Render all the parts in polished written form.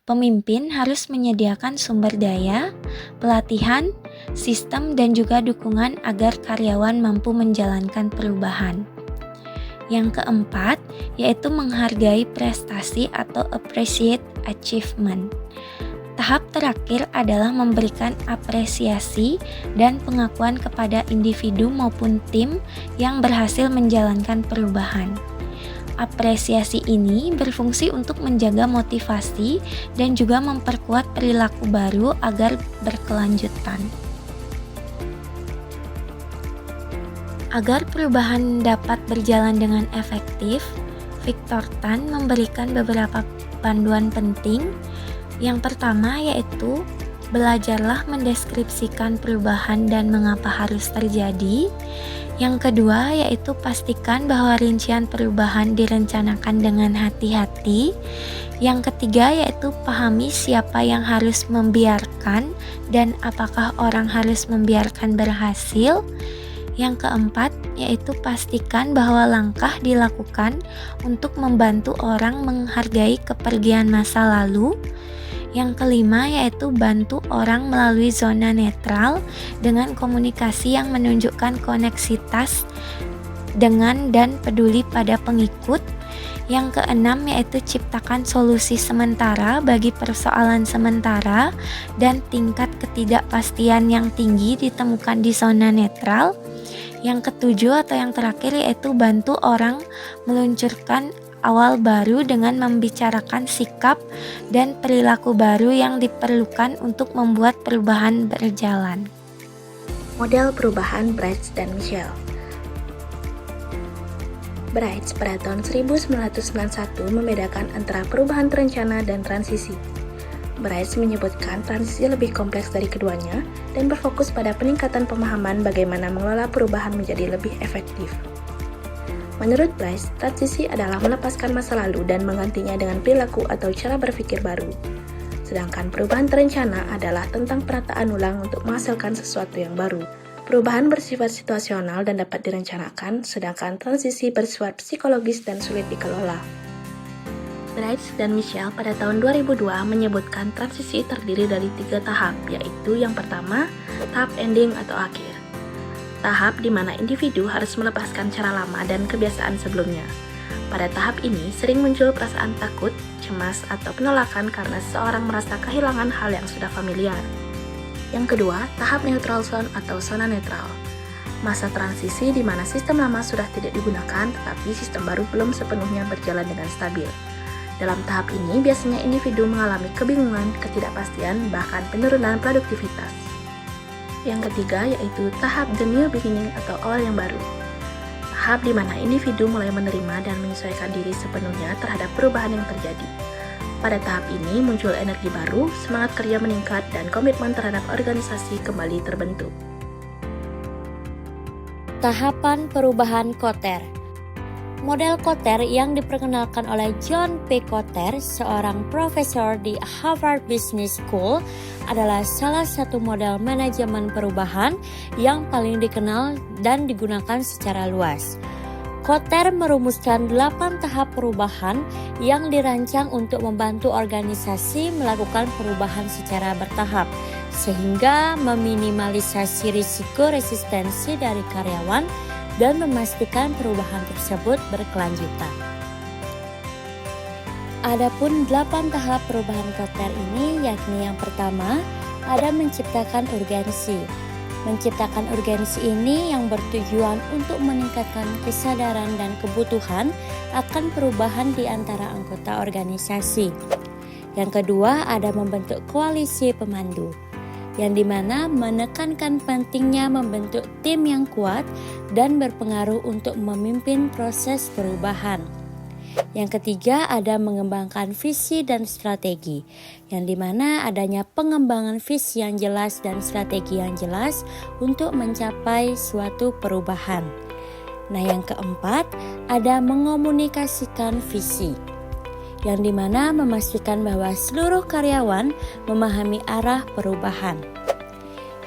Pemimpin harus menyediakan sumber daya, pelatihan, sistem, dan juga dukungan agar karyawan mampu menjalankan perubahan. Yang keempat, yaitu menghargai prestasi atau appreciate achievement. Tahap terakhir adalah memberikan apresiasi dan pengakuan kepada individu maupun tim yang berhasil menjalankan perubahan. Apresiasi ini berfungsi untuk menjaga motivasi dan juga memperkuat perilaku baru agar berkelanjutan. Agar perubahan dapat berjalan dengan efektif, Victor Tan memberikan beberapa panduan penting. Yang pertama yaitu belajarlah mendeskripsikan perubahan dan mengapa harus terjadi. Yang kedua yaitu pastikan bahwa rincian perubahan direncanakan dengan hati-hati. Yang ketiga yaitu pahami siapa yang harus membiarkan dan apakah orang harus membiarkan berhasil. Yang keempat yaitu pastikan bahwa langkah dilakukan untuk membantu orang menghargai kepergian masa lalu. Yang kelima yaitu bantu orang melalui zona netral dengan komunikasi yang menunjukkan koneksitas dengan dan peduli pada pengikut. Yang keenam yaitu ciptakan solusi sementara bagi persoalan sementara dan tingkat ketidakpastian yang tinggi ditemukan di zona netral. Yang ketujuh atau yang terakhir yaitu bantu orang meluncurkan awal baru dengan membicarakan sikap dan perilaku baru yang diperlukan untuk membuat perubahan berjalan. Model perubahan Bright dan Michelle. Bright pada tahun 1991 membedakan antara perubahan terencana dan transisi. Bright menyebutkan transisi lebih kompleks dari keduanya dan berfokus pada peningkatan pemahaman bagaimana mengelola perubahan menjadi lebih efektif. Menurut Bryce, transisi adalah melepaskan masa lalu dan menggantinya dengan perilaku atau cara berpikir baru. Sedangkan perubahan terencana adalah tentang penataan ulang untuk menghasilkan sesuatu yang baru. Perubahan bersifat situasional dan dapat direncanakan, sedangkan transisi bersifat psikologis dan sulit dikelola. Bryce dan Michelle pada tahun 2002 menyebutkan transisi terdiri dari 3 tahap, yaitu yang pertama, tahap ending atau akhir. Tahap di mana individu harus melepaskan cara lama dan kebiasaan sebelumnya. Pada tahap ini sering muncul perasaan takut, cemas, atau penolakan karena seseorang merasa kehilangan hal yang sudah familiar. Yang kedua, tahap neutral zone atau zona netral. Masa transisi di mana sistem lama sudah tidak digunakan, tetapi sistem baru belum sepenuhnya berjalan dengan stabil. Dalam tahap ini, biasanya individu mengalami kebingungan, ketidakpastian, bahkan penurunan produktivitas. Yang ketiga yaitu tahap the new beginning atau awal yang baru. Tahap di mana individu mulai menerima dan menyesuaikan diri sepenuhnya terhadap perubahan yang terjadi. Pada tahap ini muncul energi baru, semangat kerja meningkat, dan komitmen terhadap organisasi kembali terbentuk. Tahapan perubahan Kotter. Model Kotter yang diperkenalkan oleh John P. Kotter, seorang profesor di Harvard Business School, adalah salah satu model manajemen perubahan yang paling dikenal dan digunakan secara luas. Kotter merumuskan 8 tahap perubahan yang dirancang untuk membantu organisasi melakukan perubahan secara bertahap, sehingga meminimalisasi risiko resistensi dari karyawan dan memastikan perubahan tersebut berkelanjutan. Adapun 8 tahap perubahan Kotter ini yakni yang pertama ada menciptakan urgensi. Menciptakan urgensi ini yang bertujuan untuk meningkatkan kesadaran dan kebutuhan akan perubahan di antara anggota organisasi. Yang kedua ada membentuk koalisi pemandu, yang dimana menekankan pentingnya membentuk tim yang kuat dan berpengaruh untuk memimpin proses perubahan. Yang ketiga ada mengembangkan visi dan strategi, yang dimana adanya pengembangan visi yang jelas dan strategi yang jelas untuk mencapai suatu perubahan. Nah, yang keempat ada mengomunikasikan visi, yang dimana memastikan bahwa seluruh karyawan memahami arah perubahan.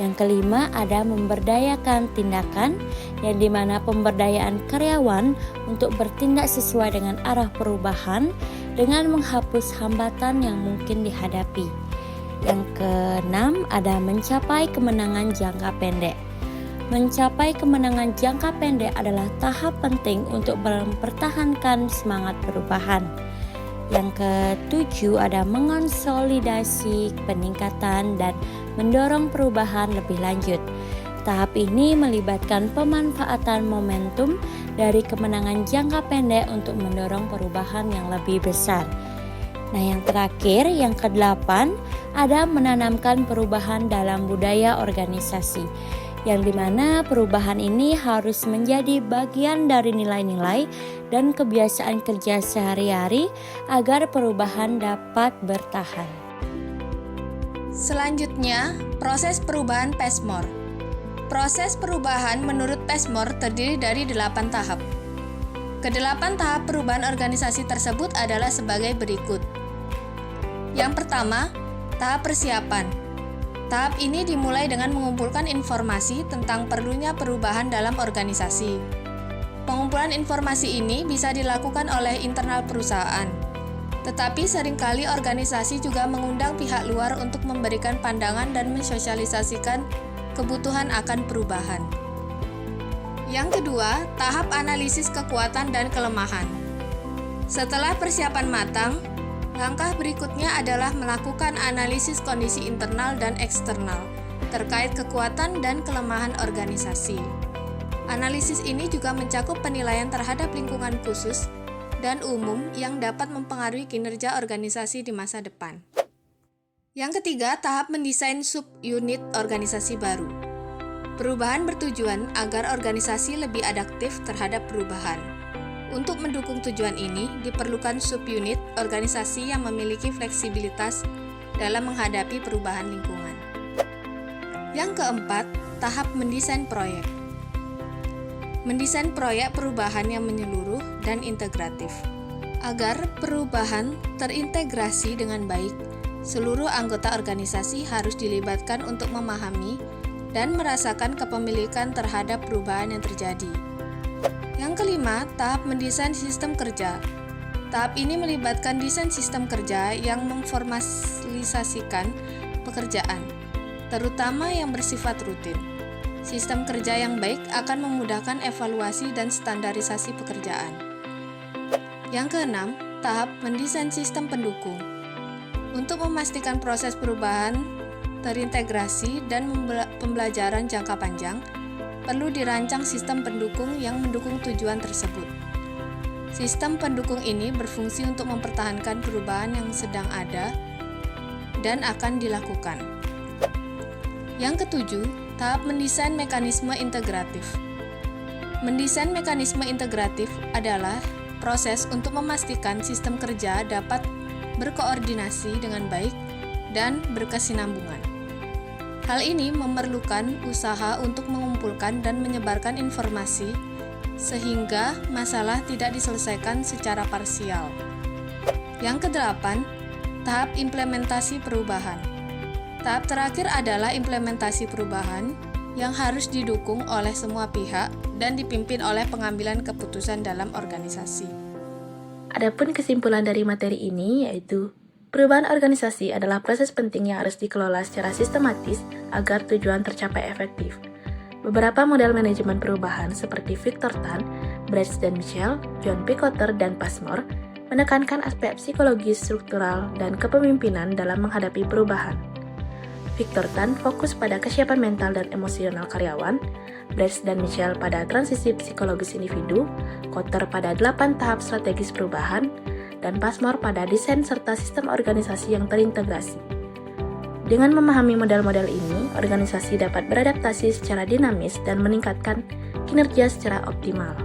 Yang kelima ada memberdayakan tindakan, yang dimana pemberdayaan karyawan untuk bertindak sesuai dengan arah perubahan dengan menghapus hambatan yang mungkin dihadapi. Yang keenam, ada mencapai kemenangan jangka pendek. Mencapai kemenangan jangka pendek adalah tahap penting untuk mempertahankan semangat perubahan. Yang ketujuh, ada mengonsolidasi peningkatan dan mendorong perubahan lebih lanjut. Tahap ini melibatkan pemanfaatan momentum dari kemenangan jangka pendek untuk mendorong perubahan yang lebih besar. Nah, yang terakhir, yang kedelapan, ada menanamkan perubahan dalam budaya organisasi, yang dimana perubahan ini harus menjadi bagian dari nilai-nilai dan kebiasaan kerja sehari-hari agar perubahan dapat bertahan. Selanjutnya, proses perubahan Passmore. Proses perubahan menurut Passmore terdiri dari 8 tahap. Kedelapan tahap perubahan organisasi tersebut adalah sebagai berikut. Yang pertama, tahap persiapan. Tahap ini dimulai dengan mengumpulkan informasi tentang perlunya perubahan dalam organisasi. Pengumpulan informasi ini bisa dilakukan oleh internal perusahaan. Tetapi seringkali organisasi juga mengundang pihak luar untuk memberikan pandangan dan mensosialisasikan kebutuhan akan perubahan. Yang kedua, tahap analisis kekuatan dan kelemahan. Setelah persiapan matang, langkah berikutnya adalah melakukan analisis kondisi internal dan eksternal terkait kekuatan dan kelemahan organisasi. Analisis ini juga mencakup penilaian terhadap lingkungan khusus dan umum yang dapat mempengaruhi kinerja organisasi di masa depan. Yang ketiga, tahap mendesain sub-unit organisasi baru. Perubahan bertujuan agar organisasi lebih adaptif terhadap perubahan. Untuk mendukung tujuan ini, diperlukan sub-unit organisasi yang memiliki fleksibilitas dalam menghadapi perubahan lingkungan. Yang keempat, tahap mendesain proyek. Mendesain proyek perubahan yang menyeluruh dan integratif. Agar perubahan terintegrasi dengan baik, seluruh anggota organisasi harus dilibatkan untuk memahami dan merasakan kepemilikan terhadap perubahan yang terjadi. Yang kelima, tahap mendesain sistem kerja. Tahap ini melibatkan desain sistem kerja yang memformalisasikan pekerjaan, terutama yang bersifat rutin. Sistem kerja yang baik akan memudahkan evaluasi dan standarisasi pekerjaan. Yang keenam, tahap mendesain sistem pendukung. Untuk memastikan proses perubahan terintegrasi dan pembelajaran jangka panjang, perlu dirancang sistem pendukung yang mendukung tujuan tersebut. Sistem pendukung ini berfungsi untuk mempertahankan perubahan yang sedang ada dan akan dilakukan. Yang ketujuh, tahap mendesain mekanisme integratif. Mendesain mekanisme integratif adalah proses untuk memastikan sistem kerja dapat berkoordinasi dengan baik dan berkesinambungan. Hal ini memerlukan usaha untuk mengumpulkan dan menyebarkan informasi sehingga masalah tidak diselesaikan secara parsial. Yang kedelapan, tahap implementasi perubahan. Tahap terakhir adalah implementasi perubahan yang harus didukung oleh semua pihak dan dipimpin oleh pengambilan keputusan dalam organisasi. Adapun kesimpulan dari materi ini yaitu perubahan organisasi adalah proses penting yang harus dikelola secara sistematis agar tujuan tercapai efektif. Beberapa model manajemen perubahan seperti Victor Tan, Bryce dan Michelle, John P. Kotter, dan Passmore menekankan aspek psikologis, struktural, dan kepemimpinan dalam menghadapi perubahan. Victor Tan fokus pada kesiapan mental dan emosional karyawan, Bryce dan Michelle pada transisi psikologis individu, Kotter pada 8 tahap strategis perubahan, dan Passmore pada desain serta sistem organisasi yang terintegrasi. Dengan memahami model-model ini, organisasi dapat beradaptasi secara dinamis dan meningkatkan kinerja secara optimal.